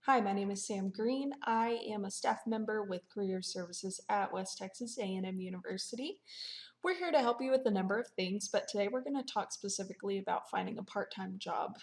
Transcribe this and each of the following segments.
Hi, my name is Sam Green. I am a staff member with Career Services at West Texas A&M University. We're here to help you with a number of things, but today we're going to talk specifically about finding a part-time job.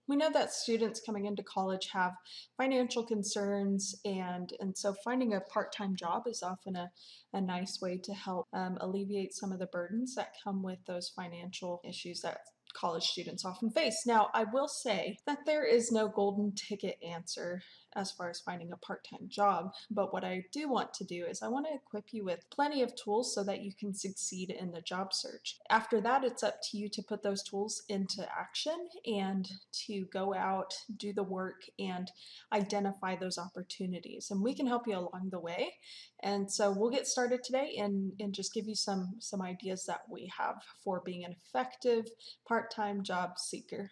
We know that students coming into college have financial concerns, and so finding a part-time job is often a nice way to help alleviate some of the burdens that come with those financial issues that college students often face. Now, I will say that there is no golden ticket answer as far as finding a part-time job, but what I do want to do is I want to equip you with plenty of tools so that you can succeed in the job search. After that, it's up to you to put those tools into action and to go out, do the work, and identify those opportunities. And we can help you along the way. And so we'll get started today and just give you some ideas that we have for being an effective part-time job seeker.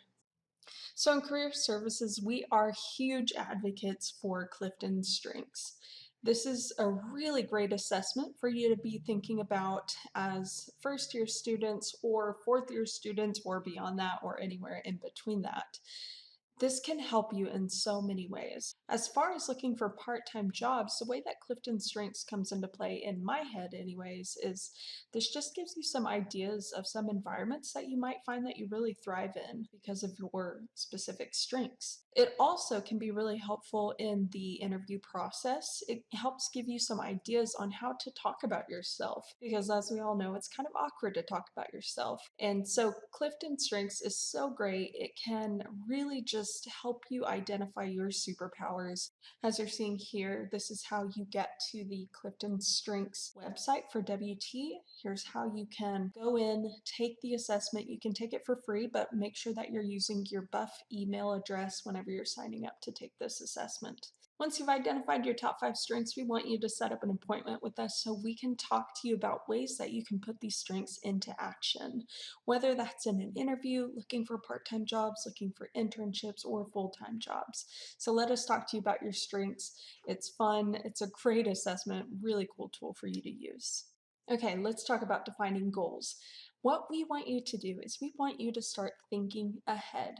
So in career services, we are huge advocates for Clifton Strengths. This is a really great assessment for you to be thinking about as first year students or fourth year students or beyond that or anywhere in between that. This can help you in so many ways. As far as looking for part-time jobs, the way that Clifton Strengths comes into play in my head anyways is this just gives you some ideas of some environments that you might find that you really thrive in because of your specific strengths. It also can be really helpful in the interview process. It helps give you some ideas on how to talk about yourself because as we all know, it's kind of awkward to talk about yourself. And so Clifton Strengths is so great. It can really just help you identify your superpowers. As you're seeing here, this is how you get to the Clifton Strengths website for WT. Here's how you can go in, take the assessment. You can take it for free, but make sure that you're using your Buff email address whenever you're signing up to take this assessment. Once you've identified your top 5 strengths, we want you to set up an appointment with us so we can talk to you about ways that you can put these strengths into action. Whether that's in an interview, looking for part-time jobs, looking for internships, or full-time jobs. So let us talk to you about your strengths. It's fun, it's a great assessment, really cool tool for you to use. Okay, let's talk about defining goals. What we want you to do is we want you to start thinking ahead.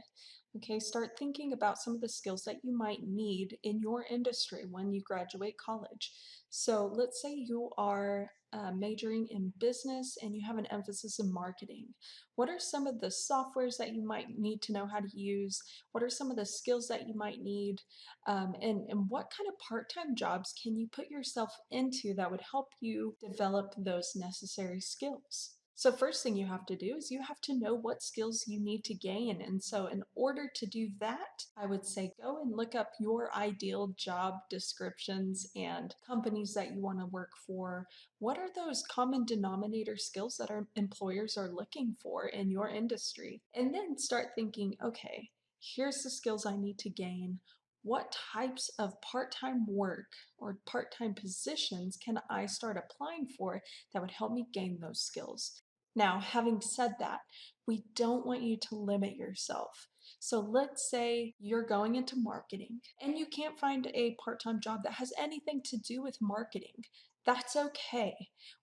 Okay, start thinking about some of the skills that you might need in your industry when you graduate college. So let's say you are majoring in business and you have an emphasis in marketing. What are some of the softwares that you might need to know how to use? What are some of the skills that you might need? And what kind of part-time jobs can you put yourself into that would help you develop those necessary skills? So first thing you have to do is you have to know what skills you need to gain. And so in order to do that, I would say go and look up your ideal job descriptions and companies that you want to work for. What are those common denominator skills that our employers are looking for in your industry? And then start thinking, okay, here's the skills I need to gain. What types of part-time work or part-time positions can I start applying for that would help me gain those skills? Now, having said that, we don't want you to limit yourself. So let's say you're going into marketing and you can't find a part-time job that has anything to do with marketing. That's okay.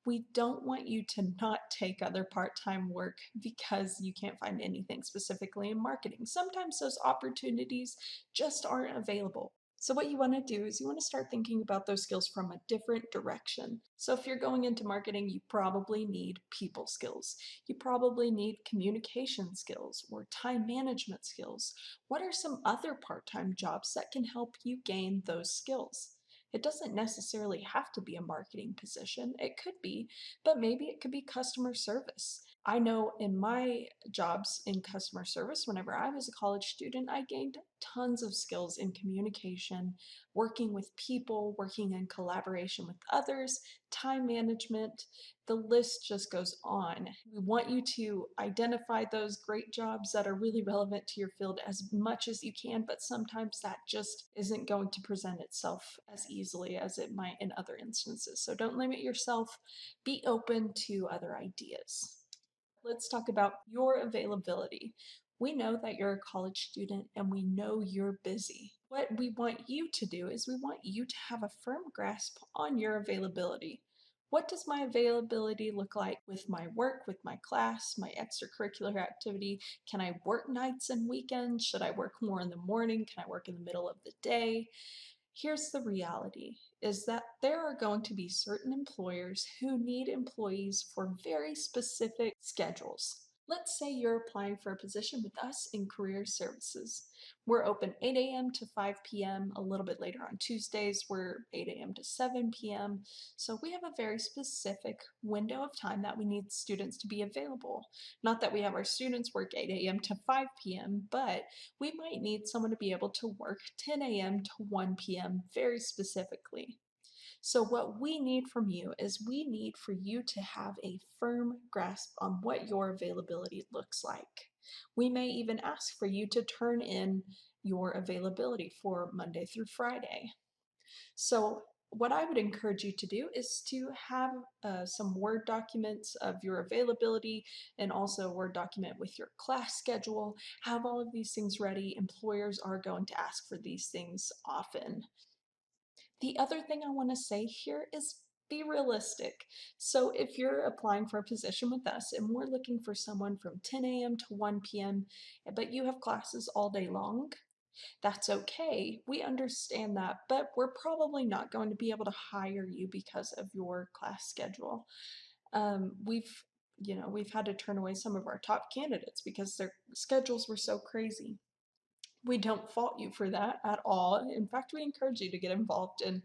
We don't want you to not take other part-time work because you can't find anything specifically in marketing. Sometimes those opportunities just aren't available. So what you want to do is you want to start thinking about those skills from a different direction. So if you're going into marketing, you probably need people skills. You probably need communication skills or time management skills. What are some other part-time jobs that can help you gain those skills? It doesn't necessarily have to be a marketing position. It could be, but maybe it could be customer service. I know in my jobs in customer service, whenever I was a college student, I gained tons of skills in communication, working with people, working in collaboration with others, time management. The list just goes on. We want you to identify those great jobs that are really relevant to your field as much as you can, but sometimes that just isn't going to present itself as easily as it might in other instances. So don't limit yourself. Be open to other ideas. Let's talk about your availability. We know that you're a college student and we know you're busy. What we want you to do is we want you to have a firm grasp on your availability. What does my availability look like with my work, with my class, my extracurricular activity? Can I work nights and weekends? Should I work more in the morning? Can I work in the middle of the day? Here's the reality is that there are going to be certain employers who need employees for very specific schedules. Let's say you're applying for a position with us in career services. We're open 8 a.m. to 5 p.m. A little bit later on Tuesdays, we're 8 a.m. to 7 p.m. So we have a very specific window of time that we need students to be available. Not that we have our students work 8 a.m. to 5 p.m., but we might need someone to be able to work 10 a.m. to 1 p.m. very specifically. So, what we need from you is we need for you to have a firm grasp on what your availability looks like. We may even ask for you to turn in your availability for Monday through Friday. So, what I would encourage you to do is to have some Word documents of your availability and also a Word document with your class schedule. Have all of these things ready. Employers are going to ask for these things often. The other thing I want to say here is be realistic. So, if you're applying for a position with us and we're looking for someone from 10 a.m. to 1 p.m., but you have classes all day long, that's okay. We understand that, but we're probably not going to be able to hire you because of your class schedule. We've had to turn away some of our top candidates because their schedules were so crazy. We don't fault you for that at all. In fact, we encourage you to get involved and,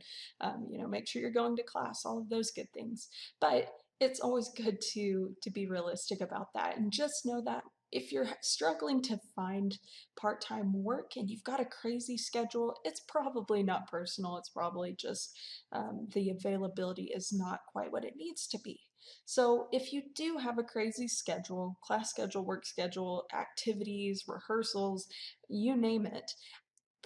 make sure you're going to class, all of those good things. But it's always good to be realistic about that and just know that if you're struggling to find part-time work and you've got a crazy schedule, it's probably not personal. It's probably just the availability is not quite what it needs to be. So if you do have a crazy schedule, class schedule, work schedule, activities, rehearsals, you name it,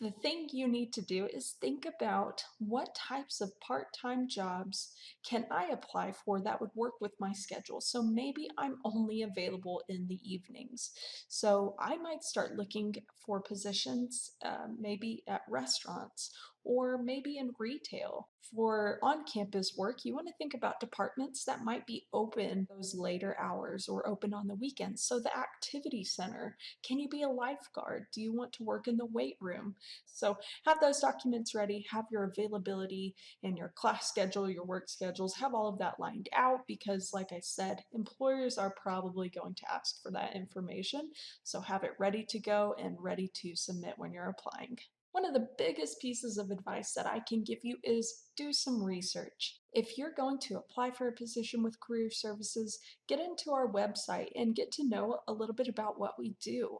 the thing you need to do is think about what types of part-time jobs can I apply for that would work with my schedule. So maybe I'm only available in the evenings. So I might start looking for positions maybe at restaurants or maybe in retail. For on-campus work, you want to think about departments that might be open those later hours or open on the weekends. So the activity center, can you be a lifeguard? Do you want to work in the weight room? So have those documents ready, have your availability and your class schedule, your work schedules, have all of that lined out because, like I said, employers are probably going to ask for that information. So have it ready to go and ready to submit when you're applying. One of the biggest pieces of advice that I can give you is do some research. If you're going to apply for a position with Career Services, get into our website and get to know a little bit about what we do.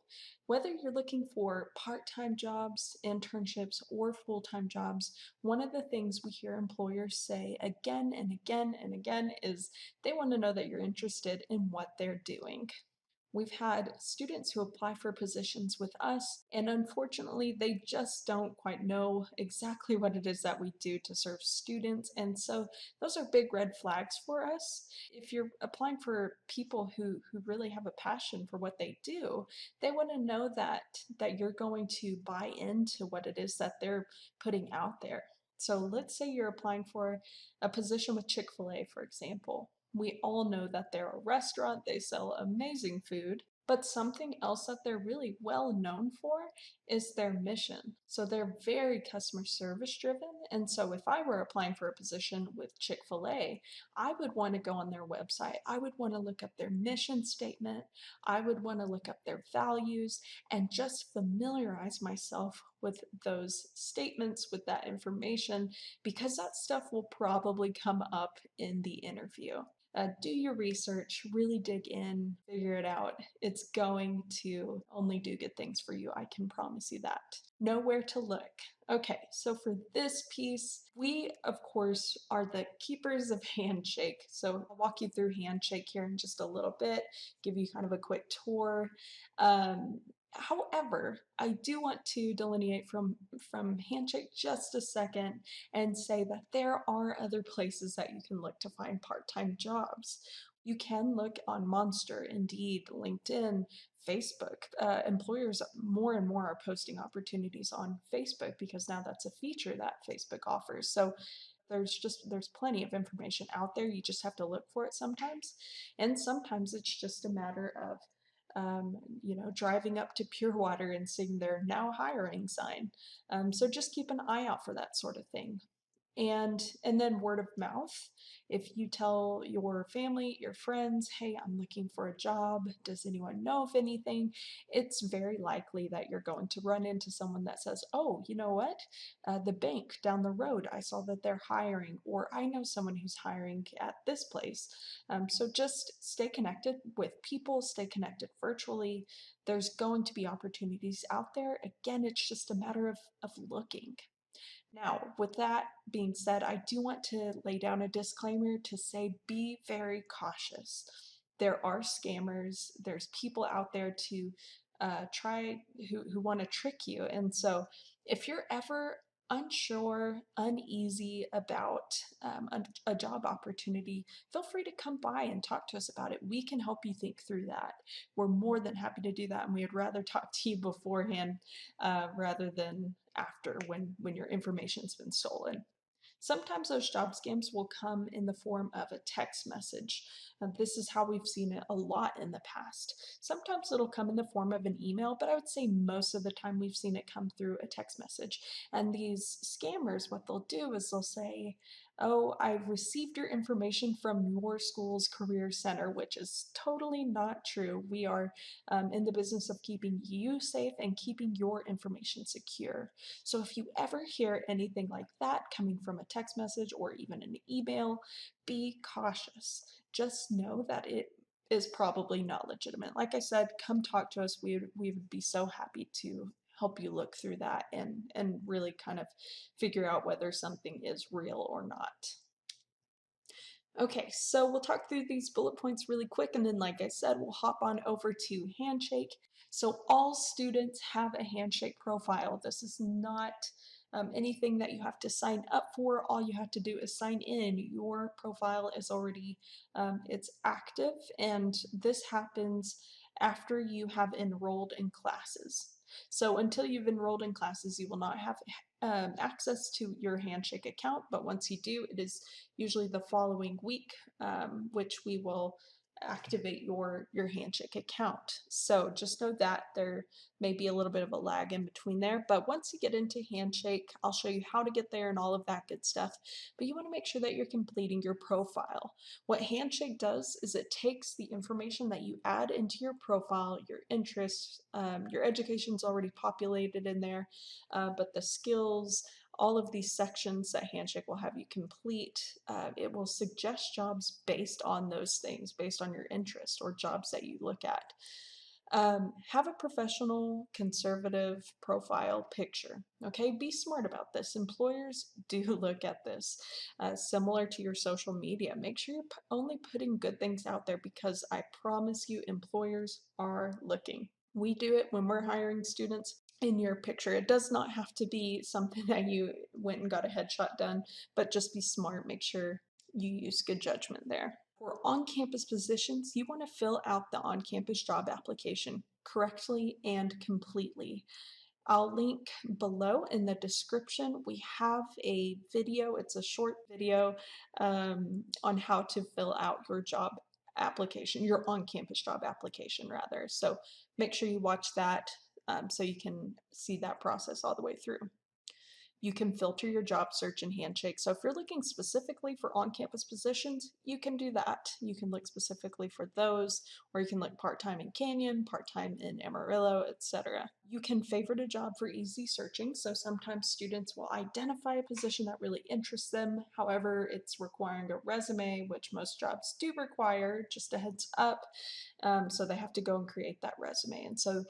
Whether you're looking for part-time jobs, internships, or full-time jobs, one of the things we hear employers say again and again and again is they want to know that you're interested in what they're doing. We've had students who apply for positions with us, and unfortunately, they just don't quite know exactly what it is that we do to serve students. And so, those are big red flags for us. If you're applying for people who really have a passion for what they do, they want to know that you're going to buy into what it is that they're putting out there. So, let's say you're applying for a position with Chick-fil-A, for example. We all know that they're a restaurant, they sell amazing food, but something else that they're really well known for is their mission. So they're very customer service driven. And so if I were applying for a position with Chick-fil-A, I would want to go on their website. I would want to look up their mission statement. I would want to look up their values and just familiarize myself with those statements, with that information, because that stuff will probably come up in the interview. Do your research, really dig in, figure it out. It's going to only do good things for you. I can promise you that. Know where to look. Okay, so for this piece, we of course are the keepers of Handshake. So I'll walk you through Handshake here in just a little bit, give you kind of a quick tour. Um, However, I do want to delineate from Handshake just a second and say that there are other places that you can look to find part-time jobs. You can look on Monster, Indeed, LinkedIn, Facebook. Employers more and more are posting opportunities on Facebook because now that's a feature that Facebook offers. So there's plenty of information out there. You just have to look for it sometimes, and sometimes it's just a matter of driving up to Pure Water and seeing their now hiring sign. So just keep an eye out for that sort of thing. And then word of mouth. If you tell your family, your friends, hey, I'm looking for a job, does anyone know of anything? It's very likely that you're going to run into someone that says, oh, you know what, the bank down the road, I saw that they're hiring, or I know someone who's hiring at this place. So just stay connected with people, stay connected virtually. There's going to be opportunities out there. Again, it's just a matter of looking. Now, with that being said, I do want to lay down a disclaimer to say be very cautious. There are scammers, there's people out there to try who want to trick you. And so, if you're ever unsure, uneasy about a job opportunity, feel free to come by and talk to us about it. We can help you think through that. We're more than happy to do that, and we would rather talk to you beforehand rather than after when your information's been stolen. Sometimes those job scams will come in the form of a text message. This is how we've seen it a lot in the past. Sometimes it'll come in the form of an email, but I would say most of the time we've seen it come through a text message. And these scammers, what they'll do is they'll say, oh, I've received your information from your school's career center, which is totally not true. We are in the business of keeping you safe and keeping your information secure. So if you ever hear anything like that coming from a text message or even an email, be cautious. Just know that it is probably not legitimate. Like I said, come talk to us. We would be so happy to help you look through that and really kind of figure out whether something is real or not. Okay, so we'll talk through these bullet points really quick, and then, like I said, we'll hop on over to Handshake. So all students have a Handshake profile. This is not anything that you have to sign up for. All you have to do is sign in. Your profile is already, it's active, and this happens after you have enrolled in classes. So until you've enrolled in classes, you will not have access to your Handshake account, but once you do, it is usually the following week, which we will activate your Handshake account. So just know that there may be a little bit of a lag in between there, but once you get into Handshake, I'll show you how to get there and all of that good stuff. But you want to make sure that you're completing your profile. What Handshake does is it takes the information that you add into your profile, your interests, your education's already populated in there, but the skills, all of these sections that Handshake will have you complete, it will suggest jobs based on those things, based on your interest or jobs that you look at. Have a professional, conservative profile picture. Okay, be smart about this. Employers do look at this, similar to your social media. Make sure you're only putting good things out there because I promise you, employers are looking. We do it when we're hiring students. In your picture, it does not have to be something that you went and got a headshot done, but just be smart. Make sure you use good judgment there. For on-campus positions, you want to fill out the on-campus job application correctly and completely. I'll link below in the description. We have a video, it's a short video on how to fill out your job application, your on-campus job application rather. So make sure you watch that so you can see that process all the way through. You can filter your job search in Handshake. So if you're looking specifically for on-campus positions, you can do that. You can look specifically for those, or you can look part-time in Canyon, part-time in Amarillo, etc. You can favorite a job for easy searching. So sometimes students will identify a position that really interests them. However, it's requiring a resume, which most jobs do require, just a heads up. So they have to go and create that resume. And so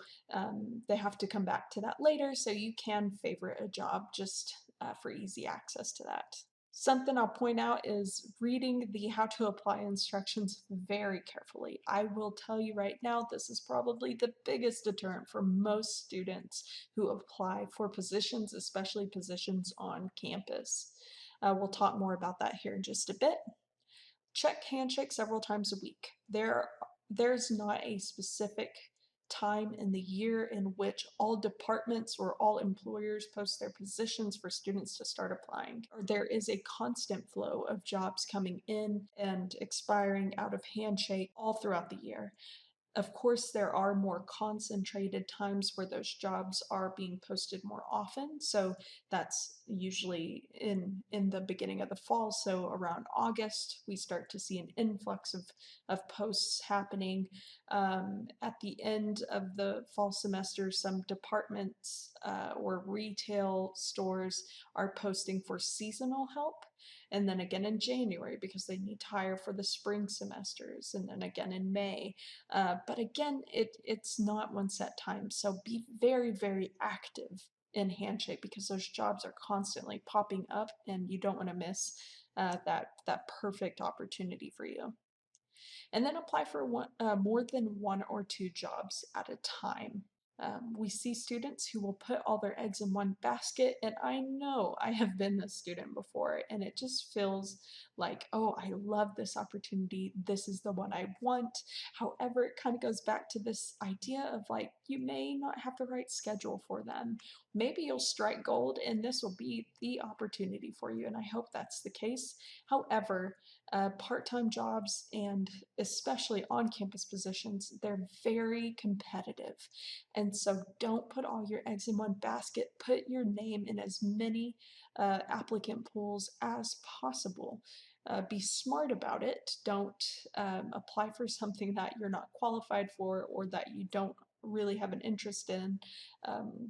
they have to come back to that later. So you can favorite a job just for easy access to that. Something I'll point out is reading the how to apply instructions very carefully. I will tell you right now, this is probably the biggest deterrent for most students who apply for positions, especially positions on campus. We'll talk more about that here in just a bit. Check Handshake several times a week. There's not a specific time in the year in which all departments or all employers post their positions for students to start applying. Or there is a constant flow of jobs coming in and expiring out of Handshake all throughout the year. Of course, there are more concentrated times where those jobs are being posted more often. So that's usually in the beginning of the fall. So around August, we start to see an influx of posts happening. At the end of the fall semester, some departments or retail stores are posting for seasonal help. And then again in January because they need to hire for the spring semesters, and then again in May. But again, it's not one set time. So be very, very active in Handshake because those jobs are constantly popping up and you don't want to miss that perfect opportunity for you. And then apply for more than one or two jobs at a time. We see students who will put all their eggs in one basket, and I know I have been this student before, and it just feels like, oh, I love this opportunity. This is the one I want. However, it kind of goes back to this idea of like, you may not have the right schedule for them. Maybe you'll strike gold, and this will be the opportunity for you, and I hope that's the case. However, part-time jobs and especially on-campus positions, they're very competitive. And so don't put all your eggs in one basket. Put your name in as many applicant pools as possible. Be smart about it. Don't apply for something that you're not qualified for or that you don't really have an interest in.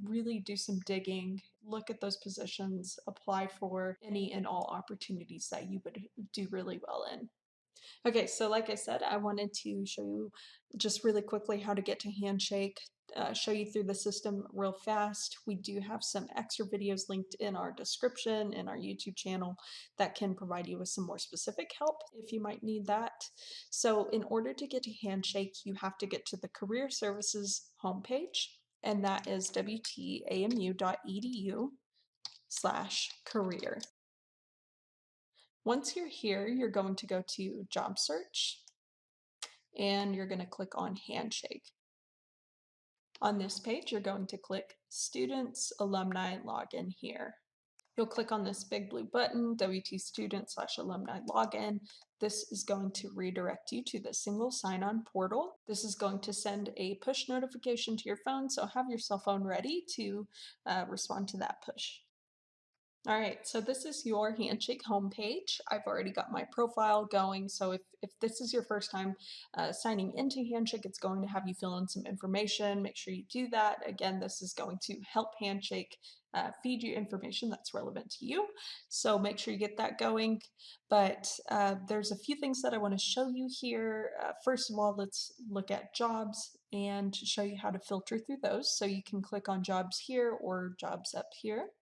Really do some digging, look at those positions, apply for any and all opportunities that you would do really well in. Okay, so like I said, I wanted to show you just really quickly how to get to Handshake, show you through the system real fast. We do have some extra videos linked in our description in our YouTube channel that can provide you with some more specific help if you might need that. So in order to get to Handshake, you have to get to the Career Services homepage, and that is wtamu.edu/career. Once you're here, you're going to go to Job Search and you're going to click on Handshake. On this page, you're going to click Students Alumni Login here. You'll click on this big blue button, WT Student/Alumni Login. This is going to redirect you to the single sign-on portal. This is going to send a push notification to your phone, so have your cell phone ready to respond to that push. All right, so this is your Handshake homepage. I've already got my profile going, so if this is your first time signing into Handshake, it's going to have you fill in some information. Make sure you do that. Again, this is going to help Handshake feed you information that's relevant to you, so make sure you get that going. But there's a few things that I want to show you here. First of all, let's look at jobs and show you how to filter through those. So you can click on jobs here or jobs up here.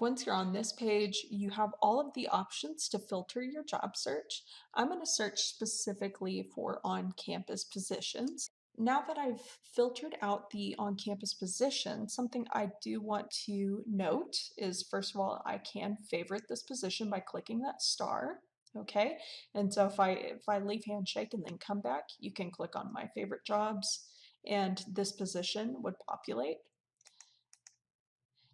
Once you're on this page, you have all of the options to filter your job search. I'm going to search specifically for on-campus positions. Now that I've filtered out the on-campus position, something I do want to note is, first of all, I can favorite this position by clicking that star. Okay, and so if I leave Handshake and then come back, you can click on my favorite jobs and this position would populate.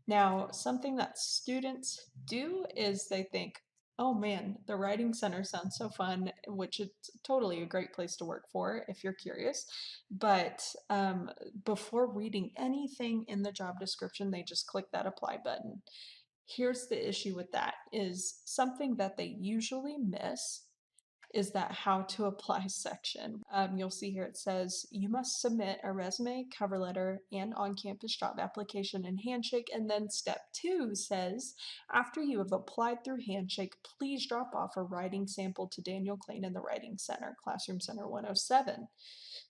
Now, something that students do is they think, oh man, the Writing Center sounds so fun, which is totally a great place to work for if you're curious. But before reading anything in the job description, they just click that apply button. Here's the issue with that is something that they usually miss is that how to apply section. You'll see here it says you must submit a resume, cover letter, and on-campus job application in Handshake. And then step 2 says after you have applied through Handshake, please drop off a writing sample to Daniel Klain in the Writing Center, Classroom Center 107.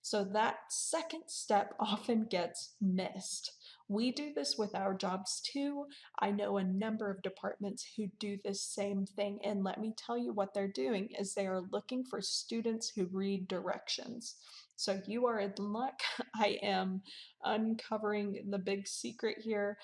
So that second step often gets missed. We do this with our jobs too. I know a number of departments who do this same thing, and let me tell you what they're doing is they are looking for students who read directions. So you are in luck. I am uncovering the big secret here.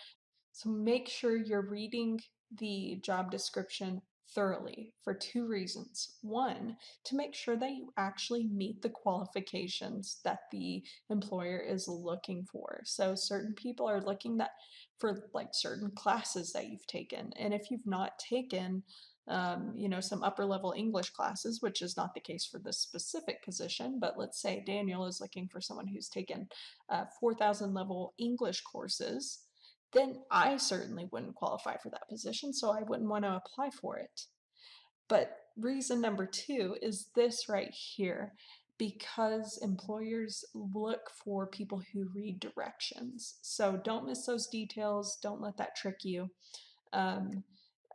So make sure you're reading the job description thoroughly for two reasons. One, to make sure that you actually meet the qualifications that the employer is looking for. So certain people are looking that for like certain classes that you've taken. And if you've not taken some upper level English classes, which is not the case for this specific position, but let's say Daniel is looking for someone who's taken 4,000 level English courses, then I certainly wouldn't qualify for that position, so I wouldn't want to apply for it. But reason number two is this right here. Because employers look for people who read directions. So don't miss those details. Don't let that trick you. Um,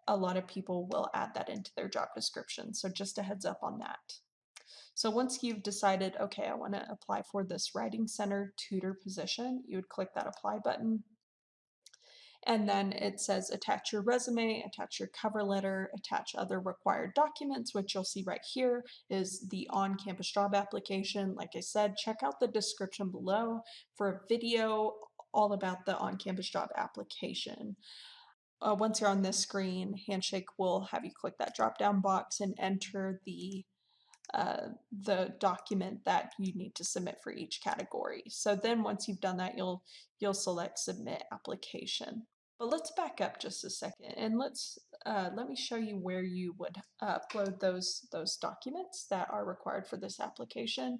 a lot of people will add that into their job description. So just a heads up on that. So once you've decided, okay, I want to apply for this writing center tutor position, you would click that apply button. And then it says attach your resume, attach your cover letter, attach other required documents, which you'll see right here is the on-campus job application. Like I said, check out the description below for a video all about the on-campus job application. Once you're on this screen, Handshake will have you click that drop-down box and enter the document that you need to submit for each category. So then once you've done that, you'll select submit application. But let's back up just a second and let me show you where you would upload those documents that are required for this application.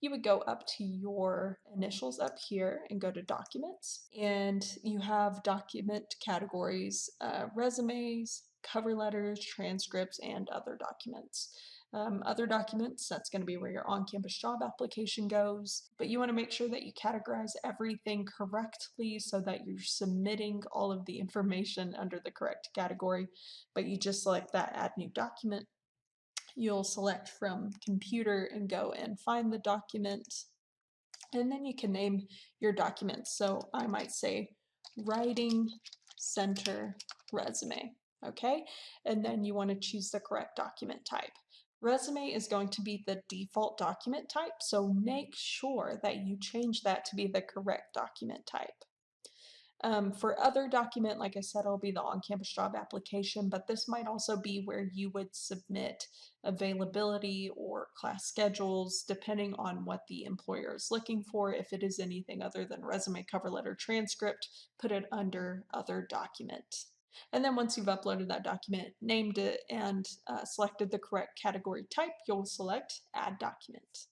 You would go up to your initials up here and go to documents, and you have document categories, resumes, cover letters, transcripts, and other documents. Other documents, that's going to be where your on-campus job application goes, but you want to make sure that you categorize everything correctly so that you're submitting all of the information under the correct category, but you just select that add new document. You'll select from computer and go and find the document, and then you can name your document. So I might say writing center resume, okay? And then you want to choose the correct document type. Resume is going to be the default document type, so make sure that you change that to be the correct document type. For other document, like I said, it'll be the on-campus job application, but this might also be where you would submit availability or class schedules, depending on what the employer is looking for. If it is anything other than resume, cover letter, transcript, put it under other document. And then once you've uploaded that document, named it, and selected the correct category type, you'll select Add Document.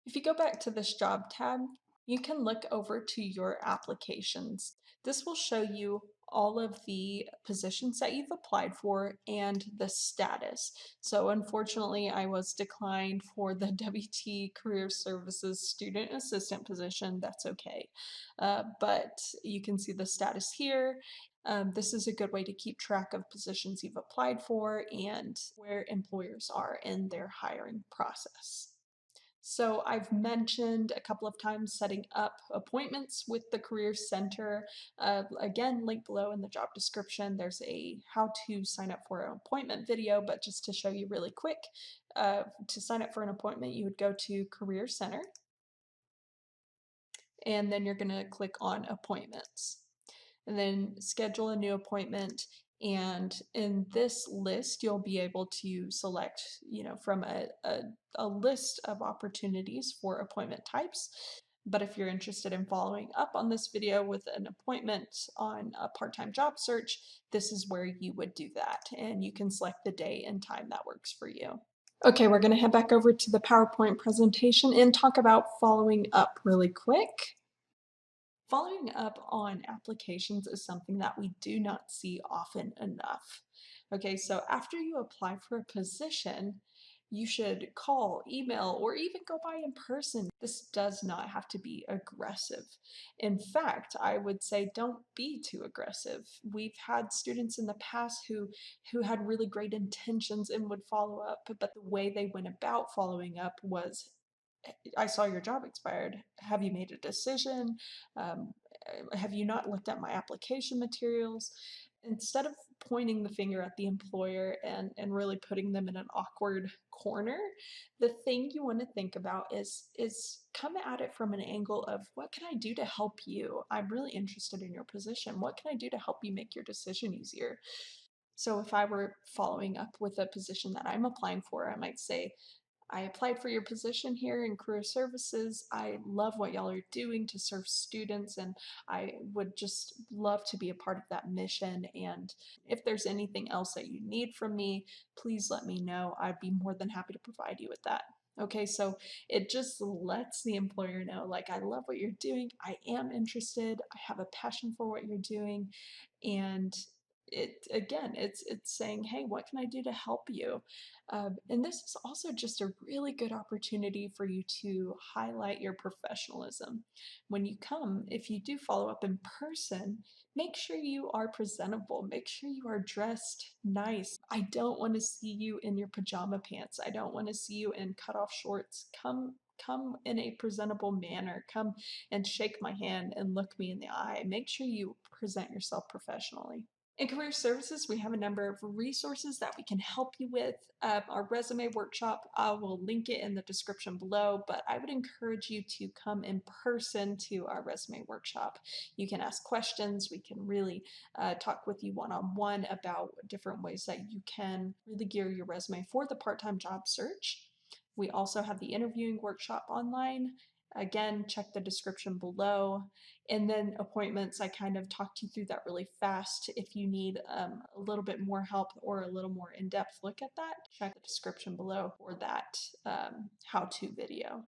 If you go back to this job tab, you can look over to your applications. This will show you all of the positions that you've applied for and the status. So unfortunately, I was declined for the WT Career Services Student Assistant position. That's okay. But you can see the status here. This is a good way to keep track of positions you've applied for and where employers are in their hiring process. So I've mentioned a couple of times setting up appointments with the Career Center. Again, link below in the job description. There's a how to sign up for an appointment video, but just to show you really quick, to sign up for an appointment, you would go to Career Center, and then you're going to click on appointments and then schedule a new appointment. And in this list, you'll be able to select, from a list of opportunities for appointment types. But if you're interested in following up on this video with an appointment on a part-time job search, this is where you would do that. And you can select the day and time that works for you. Okay, we're going to head back over to the PowerPoint presentation and talk about following up really quick. Following up on applications is something that we do not see often enough. Okay, so after you apply for a position, you should call, email, or even go by in person. This does not have to be aggressive. In fact, I would say don't be too aggressive. We've had students in the past who had really great intentions and would follow up, but the way they went about following up was, I saw your job expired. Have you made a decision? Um, have you not looked at my application materials? Instead of pointing the finger at the employer and really putting them in an awkward corner, the thing you want to think about is come at it from an angle of what can I do to help you? I'm really interested in your position. What can I do to help you make your decision easier? So if I were following up with a position that I'm applying for, I might say, I applied for your position here in career services. I love what y'all are doing to serve students, and I would just love to be a part of that mission. And if there's anything else that you need from me, please let me know. I'd be more than happy to provide you with that. Okay, so it just lets the employer know, like, I love what you're doing. I am interested. I have a passion for what you're doing. And it again, it's saying, hey, what can I do to help you? And this is also just a really good opportunity for you to highlight your professionalism. When you come, if you do follow up in person, make sure you are presentable. Make sure you are dressed nice. I don't want to see you in your pajama pants. I don't want to see you in cutoff shorts. Come in a presentable manner. Come and shake my hand and look me in the eye. Make sure you present yourself professionally. In career services, we have a number of resources that we can help you with. Our resume workshop, I will link it in the description below, but I would encourage you to come in person to our resume workshop. You can ask questions. We can really talk with you one-on-one about different ways that you can really gear your resume for the part-time job search. We also have the interviewing workshop online. Again, check the description below. And then appointments, I kind of talked you through that really fast. If you need a little bit more help or a little more in-depth look at that, check the description below for that how-to video.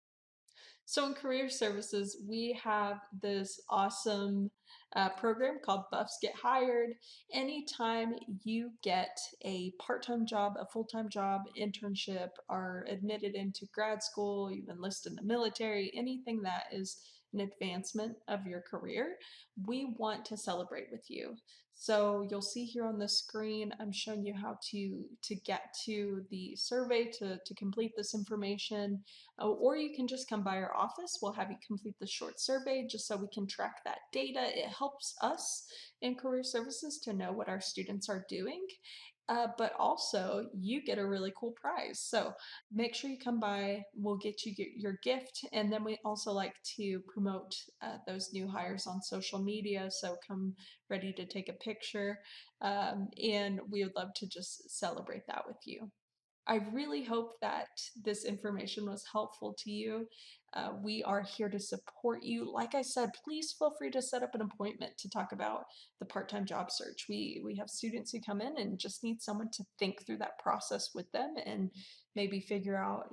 So in career services, we have this awesome program called Buffs Get Hired. Anytime you get a part-time job, a full-time job, internship, are admitted into grad school, you enlist in the military, anything that is an advancement of your career, we want to celebrate with you. So you'll see here on the screen, I'm showing you how to get to the survey to complete this information. Or you can just come by our office. We'll have you complete the short survey just so we can track that data. It helps us in career services to know what our students are doing. But also, you get a really cool prize. So make sure you come by. We'll get you your gift. And then we also like to promote those new hires on social media. So come ready to take a picture. And we would love to just celebrate that with you. I really hope that this information was helpful to you. We are here to support you. Like I said, please feel free to set up an appointment to talk about the part-time job search. We have students who come in and just need someone to think through that process with them and maybe figure out,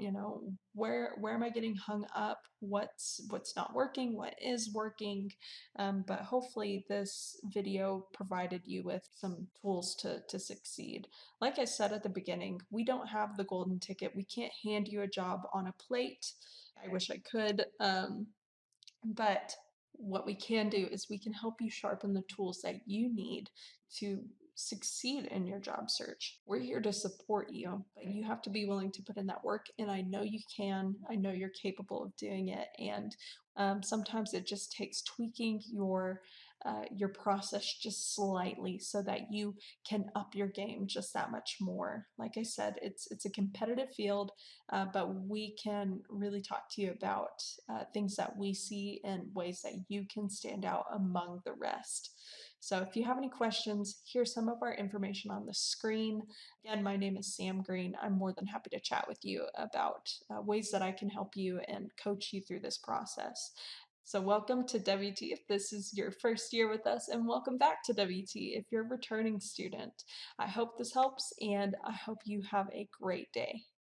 where am I getting hung up? What's not working? What is working? But hopefully this video provided you with some tools to succeed. Like I said at the beginning, we don't have the golden ticket. We can't hand you a job on a plate. I wish I could. But what we can do is we can help you sharpen the tools that you need to succeed in your job search. We're here to support you, but you have to be willing to put in that work. And I know you can. I know you're capable of doing it. And sometimes it just takes tweaking your process just slightly so that you can up your game just that much more. Like I said, it's a competitive field, but we can really talk to you about things that we see and ways that you can stand out among the rest. So if you have any questions, here's some of our information on the screen. Again, my name is Sam Green. I'm more than happy to chat with you about ways that I can help you and coach you through this process. So welcome to WT if this is your first year with us, and welcome back to WT if you're a returning student. I hope this helps, and I hope you have a great day.